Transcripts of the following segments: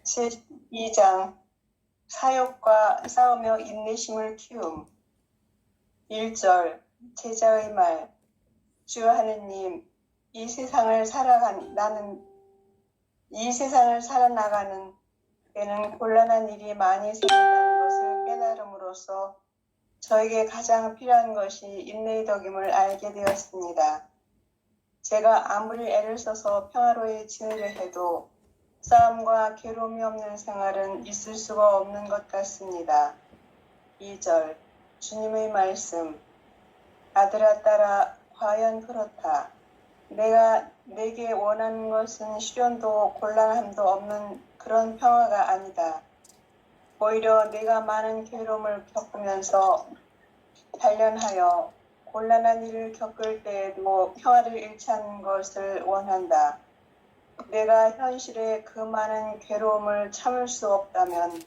제2장 사욕과 싸우며 인내심을 키움. 1절 제자의 말. 주 하느님, 이 세상을 살아나가는 데는 곤란한 일이 많이 생긴다는 것을 깨달음으로써 저에게 가장 필요한 것이 인내의 덕임을 알게 되었습니다. 제가 아무리 애를 써서 평화로이 지내려 해도 싸움과 괴로움이 없는 생활은 있을 수가 없는 것 같습니다. 2절 주님의 말씀. 아들아 딸아, 과연 그렇다. 내게 원하는 것은 시련도 곤란함도 없는 그런 평화가 아니다. 오히려 내가 많은 괴로움을 겪으면서 단련하여 곤란한 일을 겪을 때에도 평화를 잃지 않는 것을 원한다. 내가 현실에 그 많은 괴로움을 참을 수 없다면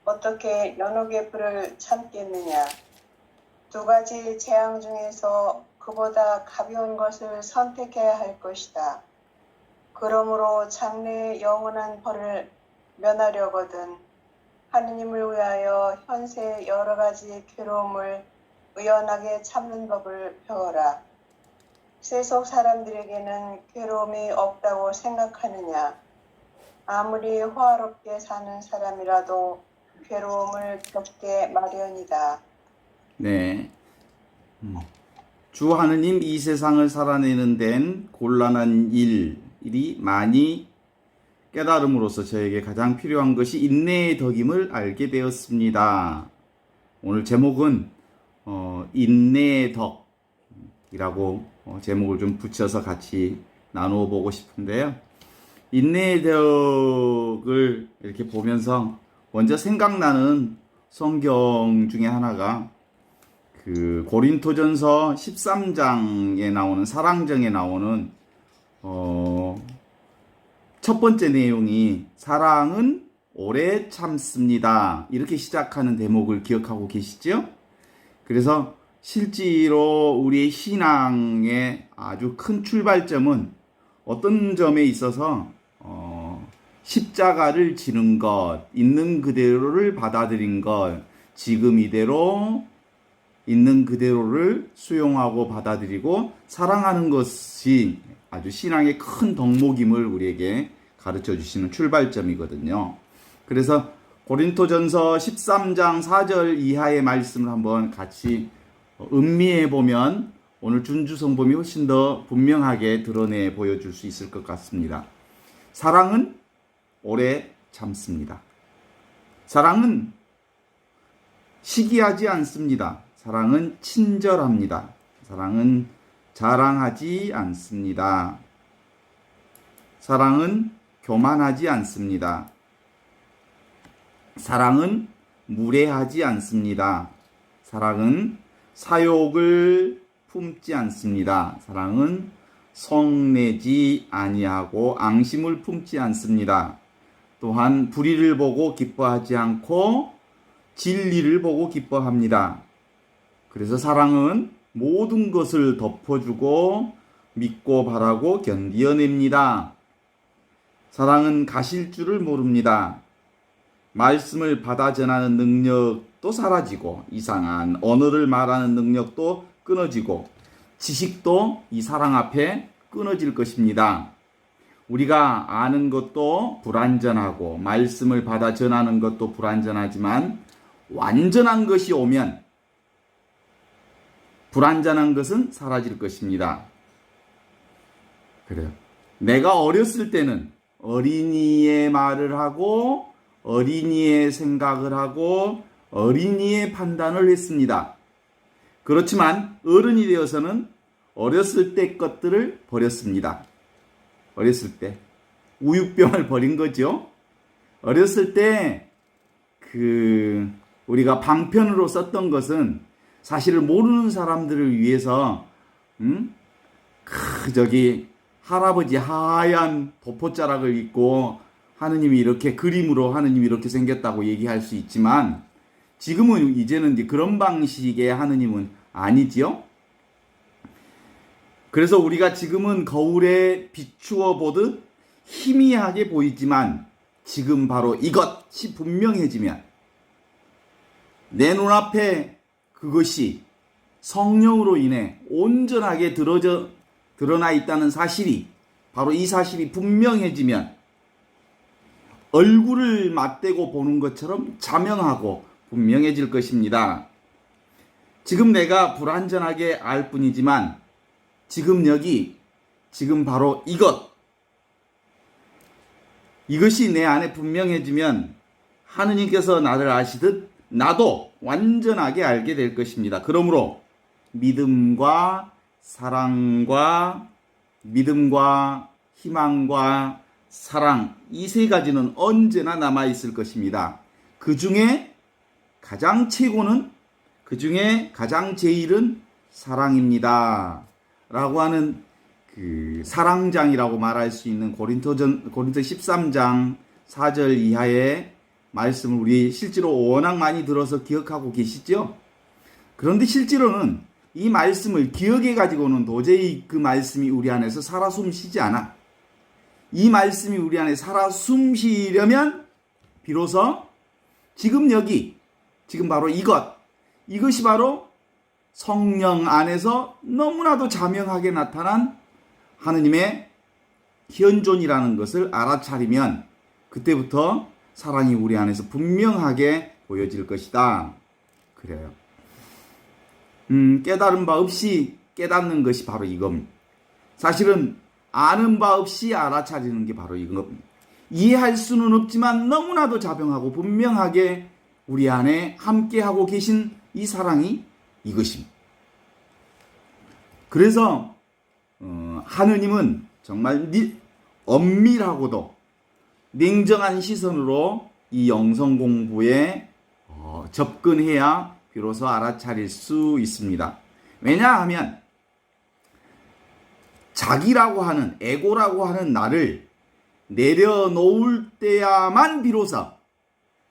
어떻게 연옥의 불을 참겠느냐. 두 가지 재앙 중에서 그보다 가벼운 것을 선택해야 할 것이다. 그러므로 장래의 영원한 벌을 면하려거든 하느님을 위하여 현세의 여러 가지 괴로움을 의연하게 참는 법을 배워라. 세속 사람들에게는 괴로움이 없다고 생각하느냐. 아무리 호화롭게 사는 사람이라도 괴로움을 겪게 마련이다. 네. 주 하느님, 이 세상을 살아내는 데는 곤란한 일이 많이 깨달음으로써 저에게 가장 필요한 것이 인내의 덕임을 알게 되었습니다. 오늘 제목은 인내의 덕이라고 제목을 좀 붙여서 같이 나누어 보고 싶은데요. 인내의 덕을 이렇게 보면서 먼저 생각나는 성경 중에 하나가 그 고린토전서 13장에 나오는 사랑정에 나오는 첫 번째 내용이 사랑은 오래 참습니다. 이렇게 시작하는 대목을 기억하고 계시죠? 그래서 실제로 우리의 신앙의 아주 큰 출발점은 어떤 점에 있어서 십자가를 지는 것, 있는 그대로를 받아들인 것, 지금 이대로 있는 그대로를 수용하고 받아들이고 사랑하는 것이 아주 신앙의 큰 덕목임을 우리에게 가르쳐 주시는 출발점이거든요. 그래서 고린토전서 13장 4절 이하의 말씀을 한번 같이 음미해 보면 오늘 준주 성범이 훨씬 더 분명하게 드러내 보여줄 수 있을 것 같습니다. 사랑은 오래 참습니다. 사랑은 시기하지 않습니다. 사랑은 친절합니다. 사랑은 자랑하지 않습니다. 사랑은 교만하지 않습니다. 사랑은 무례하지 않습니다. 사랑은 사욕을 품지 않습니다. 사랑은 성내지 아니하고 앙심을 품지 않습니다. 또한 불의를 보고 기뻐하지 않고 진리를 보고 기뻐합니다. 그래서 사랑은 모든 것을 덮어주고 믿고 바라고 견디어냅니다. 사랑은 가실 줄을 모릅니다. 말씀을 받아 전하는 능력도 사라지고 이상한 언어를 말하는 능력도 끊어지고 지식도 이 사랑 앞에 끊어질 것입니다. 우리가 아는 것도 불완전하고 말씀을 받아 전하는 것도 불완전하지만 완전한 것이 오면 불완전한 것은 사라질 것입니다. 그래요. 내가 어렸을 때는 어린이의 말을 하고 어린이의 생각을 하고 어린이의 판단을 했습니다. 그렇지만 어른이 되어서는 어렸을 때 것들을 버렸습니다. 어렸을 때 우유병을 버린 거죠. 어렸을 때 우리가 방편으로 썼던 것은 사실을 모르는 사람들을 위해서 할아버지 하얀 도포자락을 입고 하느님이 이렇게 그림으로 하느님이 이렇게 생겼다고 얘기할 수 있지만 지금은 이제는 그런 방식의 하느님은 아니지요. 그래서 우리가 지금은 거울에 비추어 보듯 희미하게 보이지만 지금 바로 이것이 분명해지면 내 눈앞에 그것이 성령으로 인해 온전하게 드러나 있다는 사실이 바로 이 사실이 분명해지면 얼굴을 맞대고 보는 것처럼 자명하고 분명해질 것입니다. 지금 내가 불완전하게 알 뿐이지만 지금 여기 지금 바로 이것이 내 안에 분명해지면 하느님께서 나를 아시듯 나도 완전하게 알게 될 것입니다. 그러므로 믿음과 희망과 사랑, 이 세 가지는 언제나 남아있을 것입니다. 그 중에 가장 최고는, 그 중에 가장 제일은 사랑입니다. 라고 하는 그 사랑장이라고 말할 수 있는 고린도 13장 4절 이하의 말씀을 우리 실제로 워낙 많이 들어서 기억하고 계시죠? 그런데 실제로는 이 말씀을 기억해 가지고는 도저히 그 말씀이 우리 안에서 살아 숨쉬지 않아. 이 말씀이 우리 안에 살아 숨쉬려면 비로소 지금 여기, 지금 바로 이것이 바로 성령 안에서 너무나도 자명하게 나타난 하느님의 현존이라는 것을 알아차리면 그때부터 사랑이 우리 안에서 분명하게 보여질 것이다. 그래요. 깨달은 바 없이 깨닫는 것이 바로 이겁니다. 사실은 아는 바 없이 알아차리는 게 바로 이겁니다. 이해할 수는 없지만 너무나도 자명하고 분명하게 우리 안에 함께하고 계신 이 사랑이 이것입니다. 그래서 하느님은 정말 엄밀하고도 냉정한 시선으로 이 영성 공부에 접근해야 비로소 알아차릴 수 있습니다. 왜냐하면 자기라고 하는, 에고라고 하는 나를 내려놓을 때야만 비로소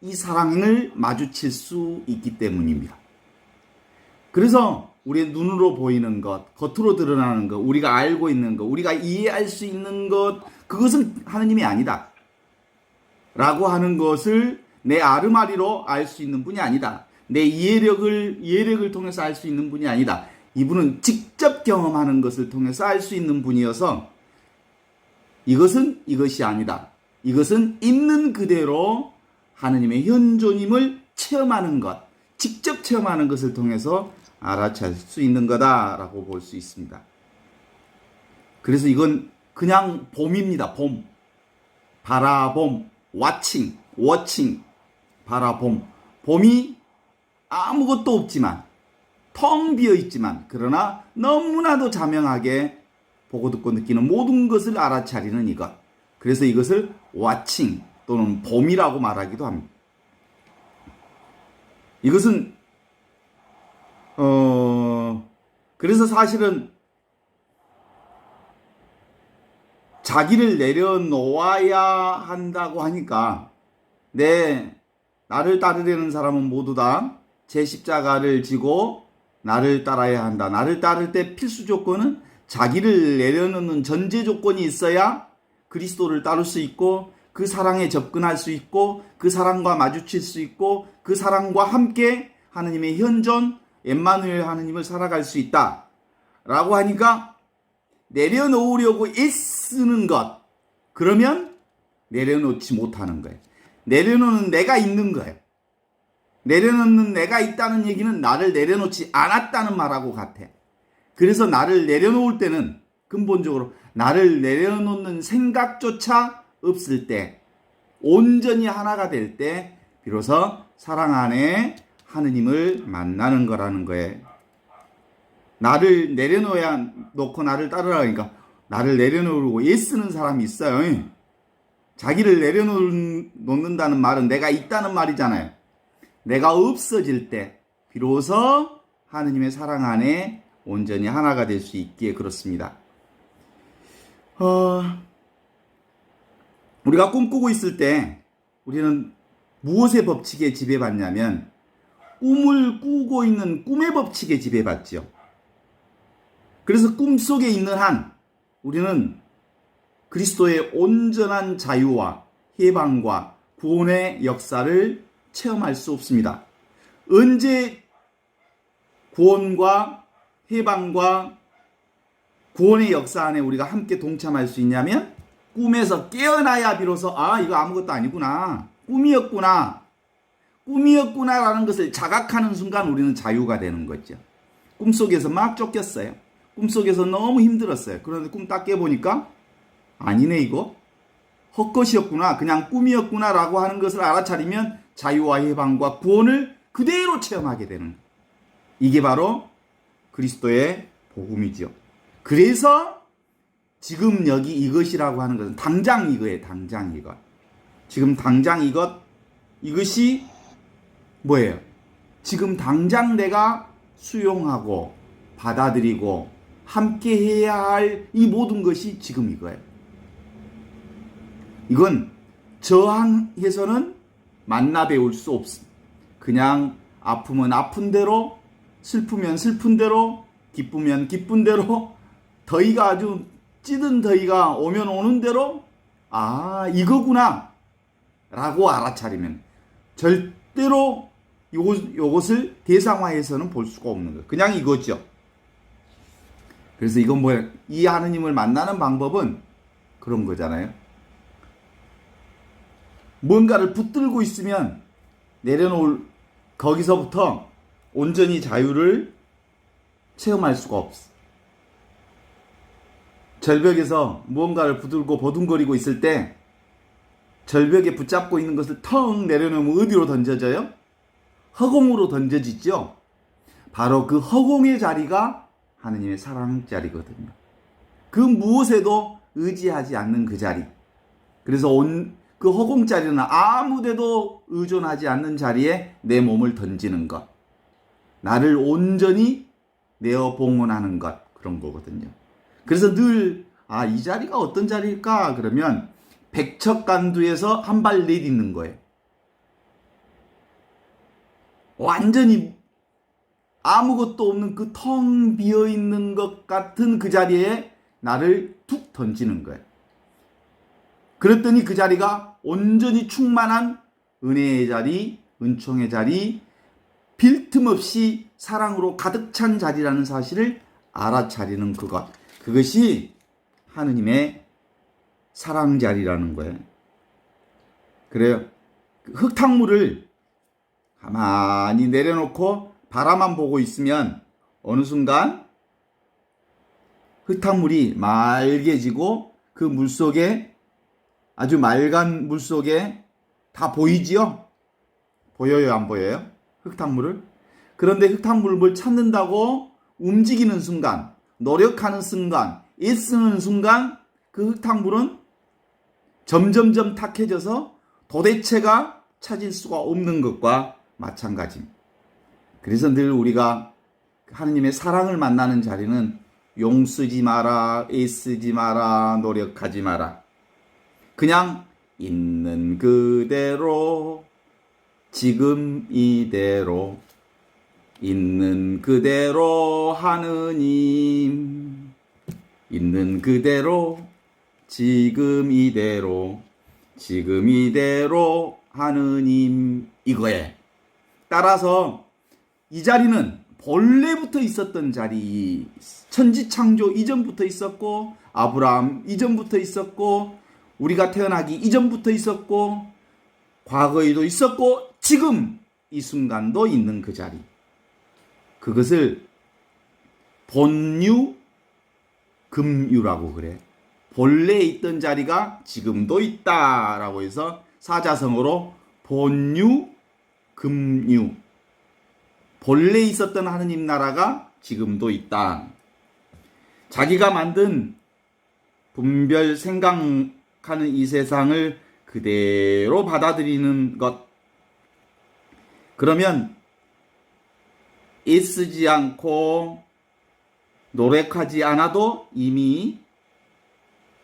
이 사랑을 마주칠 수 있기 때문입니다. 그래서 우리의 눈으로 보이는 것, 겉으로 드러나는 것, 우리가 알고 있는 것, 우리가 이해할 수 있는 것, 그것은 하느님이 아니다. 라고 하는 것을 내 아르마리로 알 수 있는 분이 아니다. 내 이해력을 통해서 알 수 있는 분이 아니다. 이분은 직접 경험하는 것을 통해서 알 수 있는 분이어서 이것이 아니다. 이것은 있는 그대로 하느님의 현존임을 체험하는 것, 직접 체험하는 것을 통해서 알아챌 수 있는 거다라고 볼 수 있습니다. 그래서 이건 그냥 봄입니다. 봄. 바라봄, 워칭, 바라봄. 봄이 아무것도 없지만, 텅 비어 있지만, 그러나 너무나도 자명하게 보고 듣고 느끼는 모든 것을 알아차리는 이것. 그래서 이것을 워칭 또는 봄이라고 말하기도 합니다. 이것은 그래서 사실은 자기를 내려놓아야 한다고 하니까 나를 따르려는 사람은 모두 다 제 십자가를 지고 나를 따라야 한다. 나를 따를 때 필수 조건은 자기를 내려놓는 전제 조건이 있어야 그리스도를 따를 수 있고 그 사랑에 접근할 수 있고 그 사랑과 마주칠 수 있고 그 사랑과 함께 하느님의 현존 엠마누엘 하느님을 살아갈 수 있다 라고 하니까 내려놓으려고 애쓰는 것, 그러면 내려놓지 못하는 거예요. 내려놓는 내가 있는 거예요. 내려놓는 내가 있다는 얘기는 나를 내려놓지 않았다는 말하고 같아. 그래서 나를 내려놓을 때는 근본적으로 나를 내려놓는 생각조차 없을 때, 온전히 하나가 될 때 비로소 사랑 안에 하느님을 만나는 거라는 거예요. 나를 내려놓고 나를 따르라니까 나를 내려놓으려고 애쓰는 사람이 있어요. 자기를 내려놓는다는 말은 내가 있다는 말이잖아요. 내가 없어질 때 비로소 하느님의 사랑 안에 온전히 하나가 될 수 있기에 그렇습니다. 우리가 꿈꾸고 있을 때 우리는 무엇의 법칙에 지배받냐면 꿈을 꾸고 있는 꿈의 법칙에 지배받죠. 그래서 꿈속에 있는 한 우리는 그리스도의 온전한 자유와 해방과 구원의 역사를 체험할 수 없습니다. 언제 구원과 해방과 구원의 역사 안에 우리가 함께 동참할 수 있냐면 꿈에서 깨어나야 비로소 이거 아무것도 아니구나. 꿈이었구나라는 것을 자각하는 순간 우리는 자유가 되는 거죠. 꿈속에서 막 쫓겼어요. 꿈속에서 너무 힘들었어요. 그런데 꿈 딱 깨보니까 아니네 이거. 헛것이었구나. 그냥 꿈이었구나라고 하는 것을 알아차리면 자유와 해방과 구원을 그대로 체험하게 되는 거예요. 이게 바로 그리스도의 복음이죠. 그래서 지금 여기 이것이라고 하는 것은 당장 이거예요. 당장 이것. 지금 당장 이것이 뭐예요? 지금 당장 내가 수용하고 받아들이고 함께 해야 할 이 모든 것이 지금 이거예요. 이건 저항해서는 만나 배울 수 없습니다. 그냥 아프면 아픈 대로, 슬프면 슬픈 대로, 기쁘면 기쁜 대로, 더위가 아주 찌든 더위가 오면 오는 대로 이거구나 라고 알아차리면 절대로 요것을 대상화해서는 볼 수가 없는 거예요. 그냥 이거죠. 그래서 이건 뭐예요? 이 하느님을 만나는 방법은 그런 거잖아요. 뭔가를 붙들고 있으면 내려놓을 거기서부터 온전히 자유를 체험할 수가 없어. 절벽에서 무언가를 붙들고 보둥거리고 있을 때 절벽에 붙잡고 있는 것을 텅 내려놓으면 어디로 던져져요? 허공으로 던져지죠. 바로 그 허공의 자리가 하느님의 사랑 자리거든요. 그 무엇에도 의지하지 않는 그 자리. 그래서 그 허공 자리는 아무데도 의존하지 않는 자리에 내 몸을 던지는 것. 나를 온전히 내어 봉헌하는 것. 그런 거거든요. 그래서 늘 이 자리가 어떤 자리일까? 그러면 백척간두에서 한 발 내딛는 거예요. 완전히 아무것도 없는 그 텅 비어있는 것 같은 그 자리에 나를 툭 던지는 거예요. 그랬더니 그 자리가 온전히 충만한 은혜의 자리, 은총의 자리, 빈틈없이 사랑으로 가득 찬 자리라는 사실을 알아차리는 그것. 그것이 하느님의 사랑 자리라는 거예요. 그래요. 흙탕물을 가만히 내려놓고 바라만 보고 있으면 어느 순간 흙탕물이 맑아지고 그 물속에 아주 맑은 물속에 다 보이지요? 보여요, 안 보여요? 흙탕물을? 그런데 흙탕물을 찾는다고 움직이는 순간, 노력하는 순간, 애쓰는 순간 그 흙탕물은 점점점 탁해져서 도대체가 찾을 수가 없는 것과 마찬가지입니다. 그래서 늘 우리가 하느님의 사랑을 만나는 자리는 용쓰지 마라, 애쓰지 마라, 노력하지 마라. 그냥 있는 그대로, 지금 이대로, 있는 그대로 하느님, 있는 그대로, 지금 이대로, 지금 이대로 하느님, 이거예요. 따라서 이 자리는 본래부터 있었던 자리, 천지창조 이전부터 있었고, 아브라함 이전부터 있었고, 우리가 태어나기 이전부터 있었고, 과거에도 있었고, 지금 이 순간도 있는 그 자리. 그것을 본유, 금유라고 그래. 본래 있던 자리가 지금도 있다라고 해서 사자성어로 본유, 금유. 본래 있었던 하느님 나라가 지금도 있다. 자기가 만든 분별 생각하는 이 세상을 그대로 받아들이는 것. 그러면 애쓰지 않고 노력하지 않아도 이미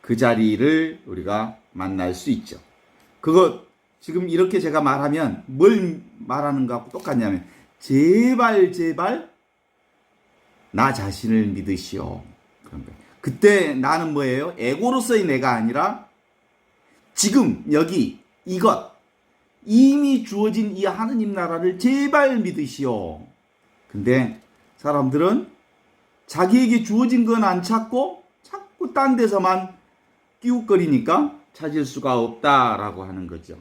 그 자리를 우리가 만날 수 있죠. 그거 지금 이렇게 제가 말하면 뭘 말하는 것하고 똑같냐면 제발 나 자신을 믿으시오. 그런 거예요. 그때 나는 뭐예요? 에고로서의 내가 아니라 지금 여기 이것, 이미 주어진 이 하느님 나라를 제발 믿으시오. 근데 사람들은 자기에게 주어진 건 안 찾고 자꾸 딴 데서만 끼웃거리니까 찾을 수가 없다라고 하는 거죠.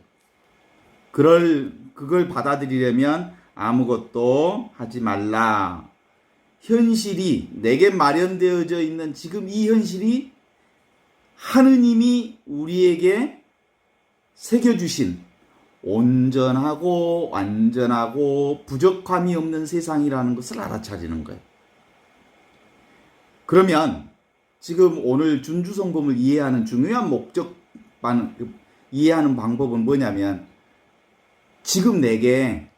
그걸 받아들이려면 아무것도 하지 말라. 현실이 내게 마련되어져 있는 지금 이 현실이 하느님이 우리에게 새겨주신 온전하고 완전하고 부족함이 없는 세상이라는 것을 알아차리는 거예요. 그러면 지금 오늘 준주성범을 이해하는 중요한 이해하는 방법은 뭐냐면, 지금 내게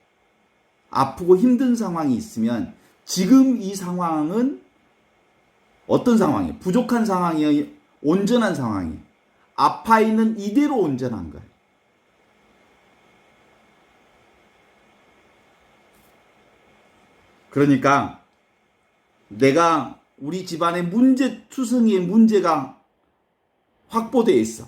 아프고 힘든 상황이 있으면 지금 이 상황은 어떤 상황이에요? 부족한 상황이에요? 온전한 상황이에요? 아파 있는 이대로 온전한 거예요. 그러니까 내가 우리 집안의 문제투성이의 문제가 확보되어 있어.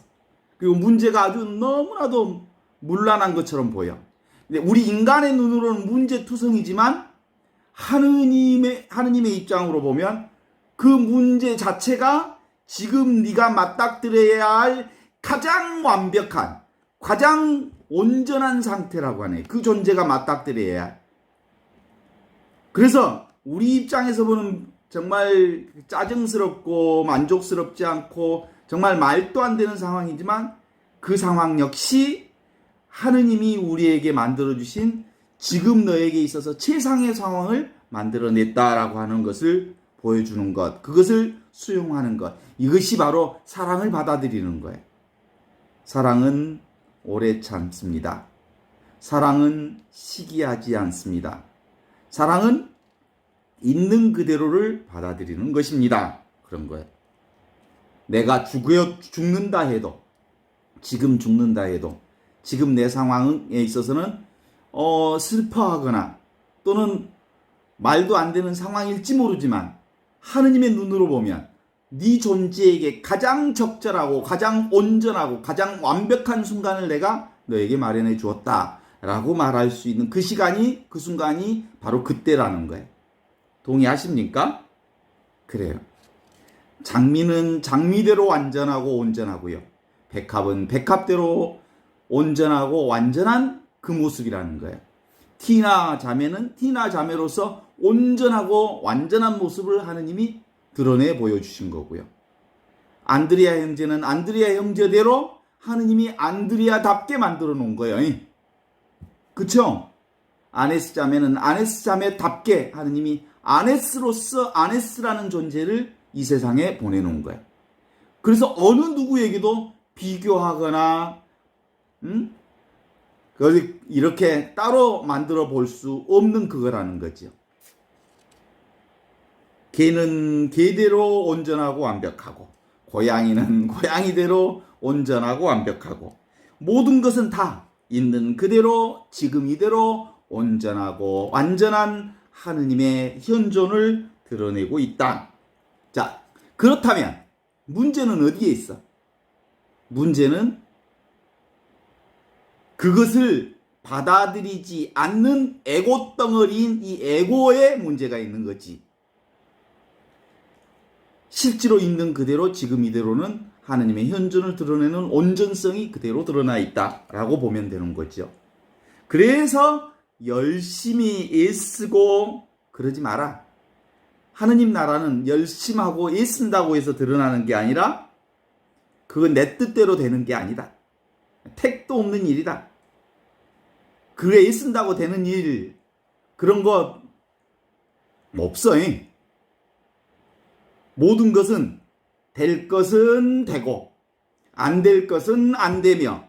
그리고 문제가 아주 너무나도 문란한 것처럼 보여. 근데 우리 인간의 눈으로는 문제투성이지만 하느님의 입장으로 보면 그 문제 자체가 지금 네가 맞닥뜨려야 할 가장 완벽한, 가장 온전한 상태라고 하네. 그 존재가 맞닥뜨려야 할. 그래서 우리 입장에서 보는 정말 짜증스럽고 만족스럽지 않고 정말 말도 안 되는 상황이지만 그 상황 역시 하느님이 우리에게 만들어주신 지금 너에게 있어서 최상의 상황을 만들어냈다라고 하는 것을 보여주는 것, 그것을 수용하는 것, 이것이 바로 사랑을 받아들이는 거예요. 사랑은 오래 참습니다. 사랑은 시기하지 않습니다. 사랑은 있는 그대로를 받아들이는 것입니다. 그런 거예요. 내가 죽는다 해도, 지금 죽는다 해도, 지금 내 상황에 있어서는 슬퍼하거나 또는 말도 안 되는 상황일지 모르지만 하느님의 눈으로 보면 네 존재에게 가장 적절하고 가장 온전하고 가장 완벽한 순간을 내가 너에게 마련해 주었다 라고 말할 수 있는 그 시간이, 그 순간이 바로 그때라는 거예요. 동의하십니까? 그래요. 장미는 장미대로 완전하고 온전하고요. 백합은 백합대로 온전하고 완전한 그 모습이라는 거예요. 티나 자매는 티나 자매로서 온전하고 완전한 모습을 하느님이 드러내 보여주신 거고요. 안드레아 형제는 안드레아 형제대로 하느님이 안드레아답게 만들어 놓은 거예요. 그쵸? 아네스 자매는 아네스 자매답게 하느님이 아네스로서 아네스라는 존재를 이 세상에 보내놓은 거예요. 그래서 어느 누구에게도 비교하거나 이렇게 따로 만들어 볼 수 없는 그거라는 거죠. 개는 개대로 온전하고 완벽하고, 고양이는 고양이대로 온전하고 완벽하고, 모든 것은 다 있는 그대로 지금 이대로 온전하고 완전한 하느님의 현존을 드러내고 있다. 자, 그렇다면 문제는 어디에 있어? 문제는 그것을 받아들이지 않는 에고 덩어리인 이 에고의 문제가 있는 거지. 실제로 있는 그대로 지금 이대로는 하느님의 현존을 드러내는 온전성이 그대로 드러나 있다라고 보면 되는 거죠. 그래서 열심히 애쓰고 그러지 마라. 하느님 나라는 열심하고 애쓴다고 해서 드러나는 게 아니라 그건 내 뜻대로 되는 게 아니다. 택도 없는 일이다. 그래 애쓴다고 되는 일 그런 거 없어. 모든 것은 될 것은 되고 안 될 것은 안 되며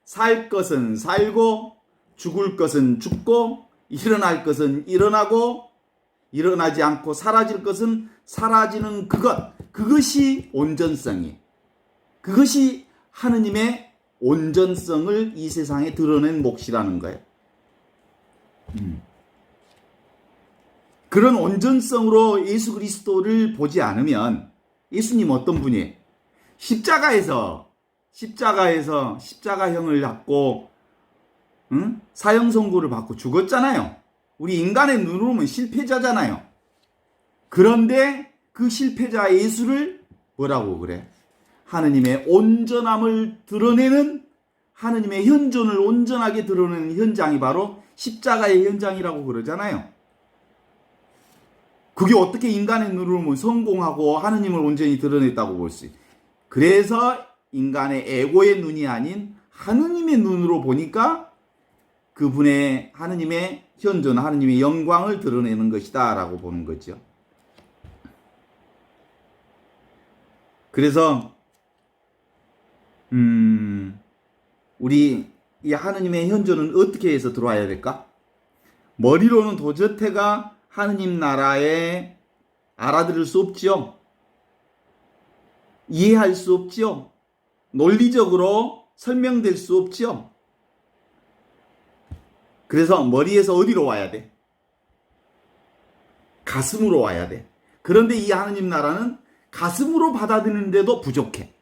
살 것은 살고 죽을 것은 죽고 일어날 것은 일어나고 일어나지 않고 사라질 것은 사라지는 그것이 온전성이, 그것이 하느님의 온전성을 이 세상에 드러낸 몫이라는 거예요. 그런 온전성으로 예수 그리스도를 보지 않으면 예수님 어떤 분이에요? 십자가에서 십자가에서 십자가형을 받고 사형 선고를 받고 죽었잖아요. 우리 인간의 눈으로 보면 실패자잖아요. 그런데 그 실패자 예수를 뭐라고 그래? 하느님의 온전함을 드러내는, 하느님의 현존을 온전하게 드러내는 현장이 바로 십자가의 현장이라고 그러잖아요. 그게 어떻게 인간의 눈으로 보면 성공하고 하느님을 온전히 드러냈다고 볼 수 있어요. 그래서 인간의 에고의 눈이 아닌 하느님의 눈으로 보니까 그분의 하느님의 현존, 하느님의 영광을 드러내는 것이다 라고 보는 거죠. 그래서 우리 이 하느님의 현존은 어떻게 해서 들어와야 될까? 머리로는 도저태가 하느님 나라에 알아들을 수 없지요. 이해할 수 없지요. 논리적으로 설명될 수 없지요. 그래서 머리에서 어디로 와야 돼? 가슴으로 와야 돼. 그런데 이 하느님 나라는 가슴으로 받아들이는데도 부족해.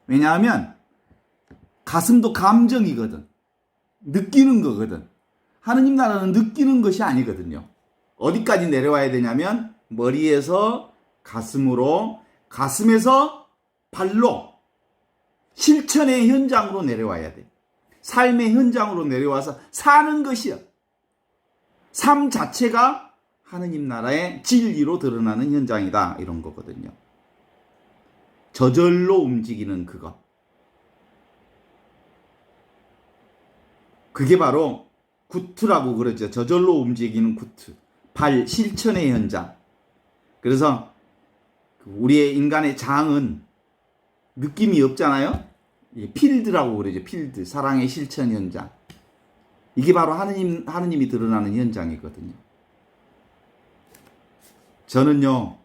왜냐하면 가슴도 감정이거든. 느끼는 거거든. 하느님 나라는 느끼는 것이 아니거든요. 어디까지 내려와야 되냐면 머리에서 가슴으로, 가슴에서 발로, 실천의 현장으로 내려와야 돼. 삶의 현장으로 내려와서 사는 것이야. 삶 자체가 하느님 나라의 진리로 드러나는 현장이다. 이런 거거든요. 저절로 움직이는 그것. 그게 바로 구트라고 그러죠. 저절로 움직이는 구트. 발, 실천의 현장. 그래서 우리의 인간의 장은 느낌이 없잖아요. 필드라고 그러죠. 필드. 사랑의 실천 현장. 이게 바로 하느님이 드러나는 현장이거든요. 저는요,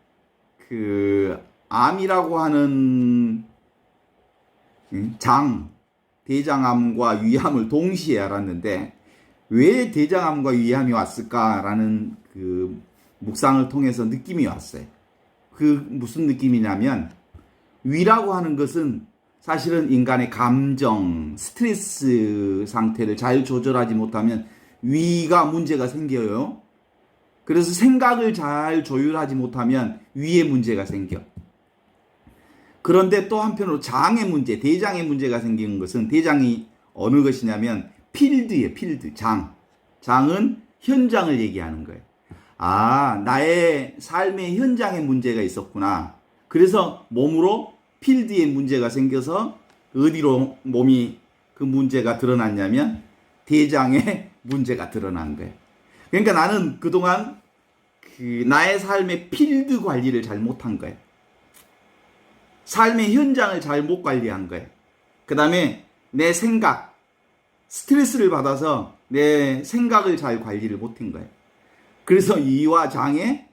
암이라고 하는 대장암과 위암을 동시에 알았는데, 왜 대장암과 위암이 왔을까라는 그 묵상을 통해서 느낌이 왔어요. 그 무슨 느낌이냐면, 위라고 하는 것은 사실은 인간의 감정, 스트레스 상태를 잘 조절하지 못하면 위가 문제가 생겨요. 그래서 생각을 잘 조율하지 못하면 위에 문제가 생겨. 그런데 또 한편으로 장의 문제, 대장의 문제가 생기는 것은, 대장이 어느 것이냐면 필드예요. 필드, 장. 장은 현장을 얘기하는 거예요. 아, 나의 삶의 현장에 문제가 있었구나. 그래서 몸으로 필드에 문제가 생겨서 어디로 몸이 그 문제가 드러났냐면 대장에 문제가 드러난 거예요. 그러니까 나는 그동안 나의 삶의 필드 관리를 잘 못한 거예요. 삶의 현장을 잘 못 관리한 거예요. 그 다음에 내 생각, 스트레스를 받아서 내 생각을 잘 관리를 못한 거예요. 그래서 이와 장에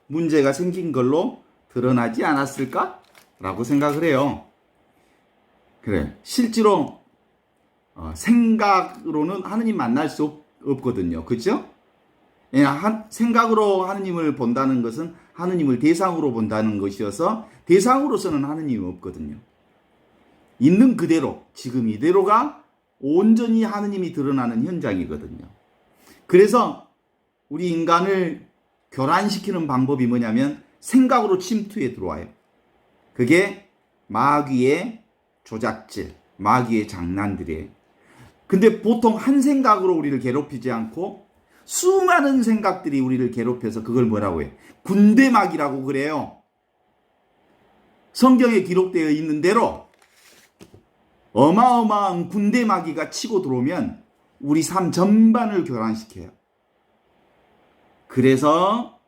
문제가 생긴 걸로 드러나지 않았을까? 라고 생각을 해요. 그래. 실제로 생각으로는 하느님 만날 수 없거든요. 그렇죠? 생각으로 하느님을 본다는 것은 하느님을 대상으로 본다는 것이어서 대상으로서는 하느님이 없거든요. 있는 그대로, 지금 이대로가 온전히 하느님이 드러나는 현장이거든요. 그래서 우리 인간을 교란시키는 방법이 뭐냐면 생각으로 침투해 들어와요. 그게 마귀의 조작질, 마귀의 장난들이에요. 근데 보통 한 생각으로 우리를 괴롭히지 않고 수많은 생각들이 우리를 괴롭혀서 그걸 뭐라고 해요? 군대마귀라고 그래요. 성경에 기록되어 있는 대로 어마어마한 군대마귀가 치고 들어오면 우리 삶 전반을 교란시켜요. 그래서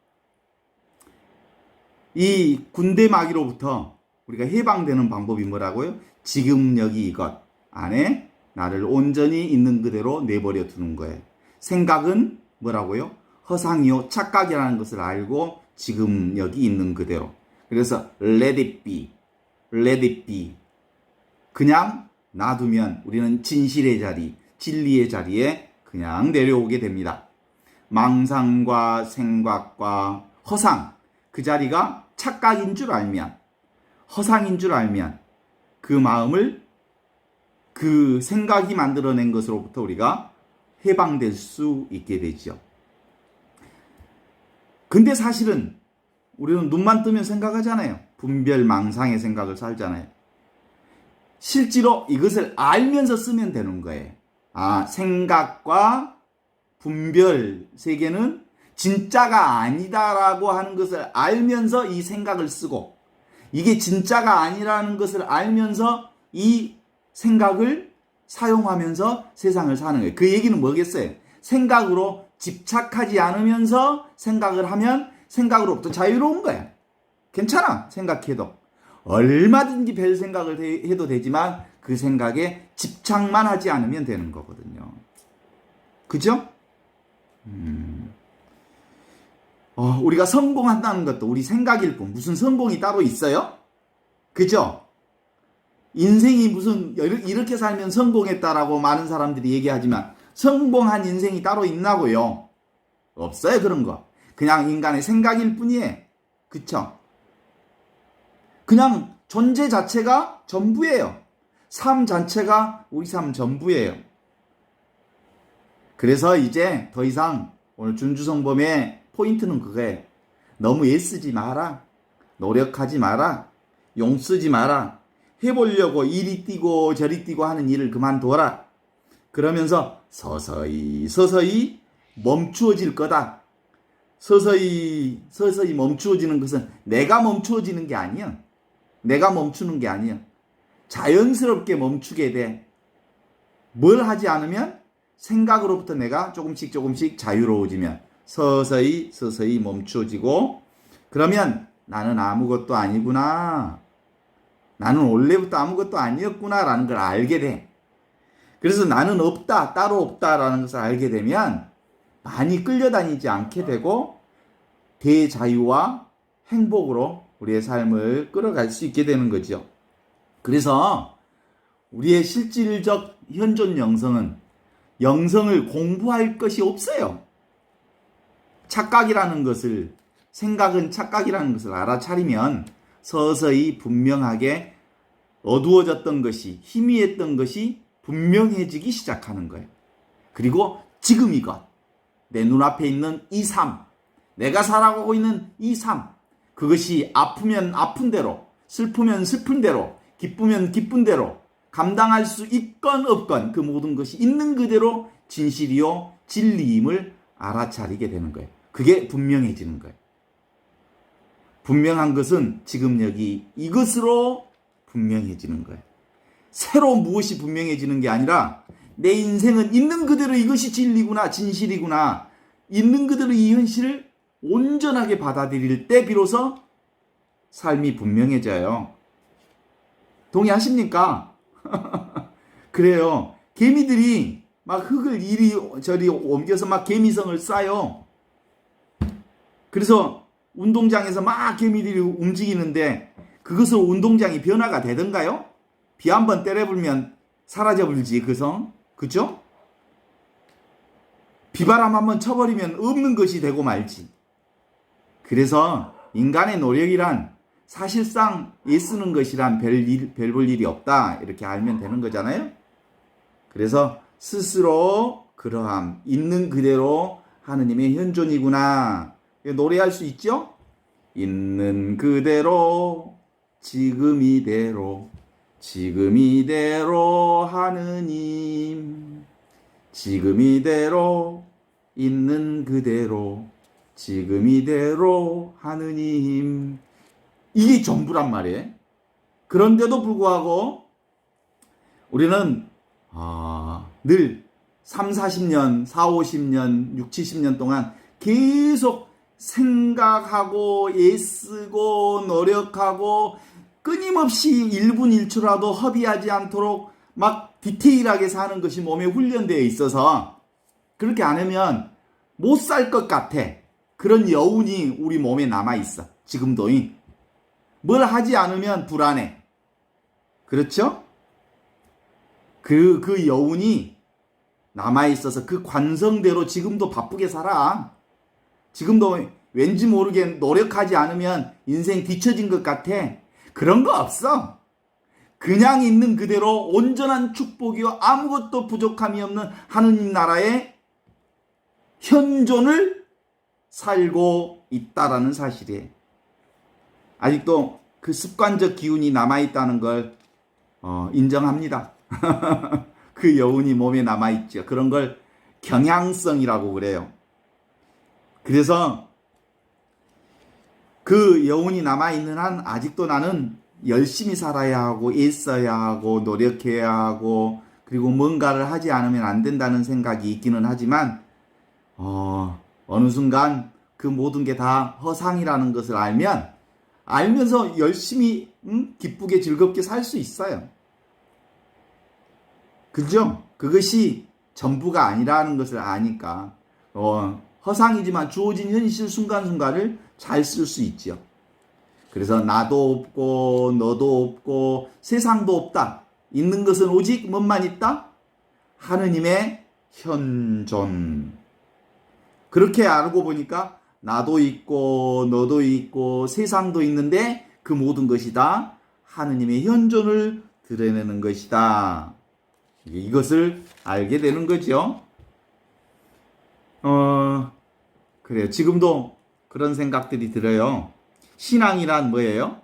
이 군대마귀로부터 우리가 해방되는 방법이 뭐라고요? 지금 여기 이것 안에 나를 온전히 있는 그대로 내버려 두는 거예요. 생각은 뭐라고요? 허상이요 착각이라는 것을 알고 지금 여기 있는 그대로. 그래서 let it be, let it be. 그냥 놔두면 우리는 진실의 자리, 진리의 자리에 그냥 내려오게 됩니다. 망상과 생각과 허상, 그 자리가 착각인 줄 알면, 허상인 줄 알면 그 마음을 그 생각이 만들어낸 것으로부터 우리가 해방될 수 있게 되죠. 근데 사실은 우리는 눈만 뜨면 생각하잖아요. 분별망상의 생각을 살잖아요. 실제로 이것을 알면서 쓰면 되는 거예요. 생각과 분별 세계는 진짜가 아니다라고 하는 것을 알면서 이 생각을 쓰고, 이게 진짜가 아니라는 것을 알면서 이 생각을 사용하면서 세상을 사는 거예요. 그 얘기는 뭐겠어요? 생각으로 집착하지 않으면서 생각을 하면 생각으로부터 자유로운 거야. 괜찮아, 생각해도. 얼마든지 별 생각을 해도 되지만 그 생각에 집착만 하지 않으면 되는 거거든요. 그죠? 우리가 성공한다는 것도 우리 생각일 뿐 무슨 성공이 따로 있어요? 그죠? 인생이 무슨 이렇게 살면 성공했다라고 많은 사람들이 얘기하지만 성공한 인생이 따로 있나고요? 없어요, 그런 거. 그냥 인간의 생각일 뿐이에요. 그쵸? 그냥 존재 자체가 전부예요. 삶 자체가 우리 삶 전부예요. 그래서 이제 더 이상 오늘 준주성범의 포인트는 그거예요. 너무 애쓰지 마라. 노력하지 마라. 용 쓰지 마라. 해보려고 이리 뛰고 저리 뛰고 하는 일을 그만둬라. 그러면서 서서히 멈추어질 거다. 서서히 멈추어지는 것은 내가 멈추어지는 게 아니야. 내가 멈추는 게 아니야. 자연스럽게 멈추게 돼. 뭘 하지 않으면 생각으로부터 내가 조금씩 자유로워지면 서서히 멈추어지고, 그러면 나는 아무것도 아니구나. 나는 원래부터 아무것도 아니었구나 라는 걸 알게 돼. 그래서 나는 없다, 따로 없다라는 것을 알게 되면 많이 끌려다니지 않게 되고 대자유와 행복으로 우리의 삶을 끌어갈 수 있게 되는 거죠. 그래서 우리의 실질적 현존 영성은 영성을 공부할 것이 없어요. 착각이라는 것을, 생각은 착각이라는 것을 알아차리면 서서히 분명하게 어두워졌던 것이, 희미했던 것이 분명해지기 시작하는 거예요. 그리고 지금 이것, 내 눈앞에 있는 이 삶, 내가 살아가고 있는 이 삶, 그것이 아프면 아픈 대로, 슬프면 슬픈 대로, 기쁘면 기쁜 대로 감당할 수 있건 없건 그 모든 것이 있는 그대로 진실이요 진리임을 알아차리게 되는 거예요. 그게 분명해지는 거예요. 분명한 것은 지금 여기 이것으로 분명해지는 거예요. 새로 무엇이 분명해지는 게 아니라 내 인생은 있는 그대로 이것이 진리구나, 진실이구나, 있는 그대로 이 현실을 온전하게 받아들일 때 비로소 삶이 분명해져요. 동의하십니까? 그래요. 개미들이 막 흙을 이리 저리 옮겨서 막 개미성을 쌓아요. 그래서 운동장에서 막 개미들이 움직이는데 그것을 운동장이 변화가 되던가요? 비 한 번 때려불면 사라져버리지, 그 성. 그죠? 비바람 한번 쳐버리면 없는 것이 되고 말지. 그래서 인간의 노력이란 사실상 애쓰는 것이란 별 볼 일이 없다, 이렇게 알면 되는 거잖아요. 그래서 스스로 그러함, 있는 그대로 하느님의 현존이구나, 노래할 수 있죠? 있는 그대로 지금 이대로 하느님, 지금 이대로 있는 그대로 지금 이대로 하느님, 이게 전부란 말이에요. 그런데도 불구하고 우리는 늘 3, 40년, 4, 50년, 6, 70년 동안 계속 생각하고 애쓰고 노력하고 끊임없이 1분 1초라도 허비하지 않도록 막 디테일하게 사는 것이 몸에 훈련되어 있어서 그렇게 안 하면 못 살 것 같아. 그런 여운이 우리 몸에 남아있어. 지금도 뭘 하지 않으면 불안해. 그렇죠? 그 여운이 남아있어서 그 관성대로 지금도 바쁘게 살아. 지금도 왠지 모르게 노력하지 않으면 인생 뒤처진 것 같아. 그런 거 없어. 그냥 있는 그대로 온전한 축복이요 아무것도 부족함이 없는 하느님 나라의 현존을 살고 있다라는 사실이에요. 아직도 그 습관적 기운이 남아있다는 걸 인정합니다. 그 여운이 몸에 남아있죠. 그런 걸 경향성이라고 그래요. 그래서 그 여운이 남아있는 한 아직도 나는 열심히 살아야 하고 애써야 하고 노력해야 하고 그리고 뭔가를 하지 않으면 안 된다는 생각이 있기는 하지만 어느 순간 그 모든 게 다 허상이라는 것을 알면서 열심히 기쁘게 즐겁게 살 수 있어요. 그죠? 그것이 전부가 아니라는 것을 아니까 허상이지만 주어진 현실 순간순간을 잘 쓸 수 있죠. 그래서 나도 없고 너도 없고 세상도 없다. 있는 것은 오직 뭐만 있다? 하느님의 현존. 그렇게 알고 보니까 나도 있고 너도 있고 세상도 있는데 그 모든 것이 다 하느님의 현존을 드러내는 것이다. 이것을 알게 되는 거죠. 그래요. 지금도 그런 생각들이 들어요. 신앙이란 뭐예요?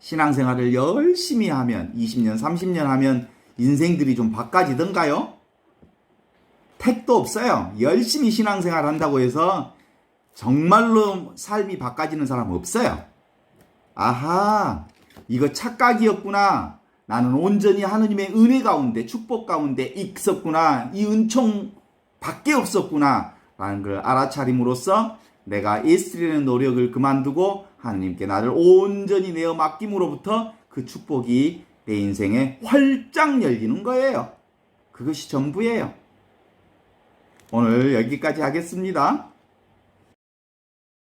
신앙생활을 열심히 하면 20년, 30년 하면 인생들이 좀 바꿔지던가요? 택도 없어요. 열심히 신앙생활 한다고 해서 정말로 삶이 바꿔지는 사람 없어요. 아하, 이거 착각이었구나. 나는 온전히 하느님의 은혜 가운데 축복 가운데 있었구나. 이 은총 밖에 없었구나 라는 걸 알아차림으로써 내가 애쓰려는 노력을 그만두고 하느님께 나를 온전히 내어 맡김으로부터 그 축복이 내 인생에 활짝 열리는 거예요. 그것이 전부예요. 오늘 여기까지 하겠습니다.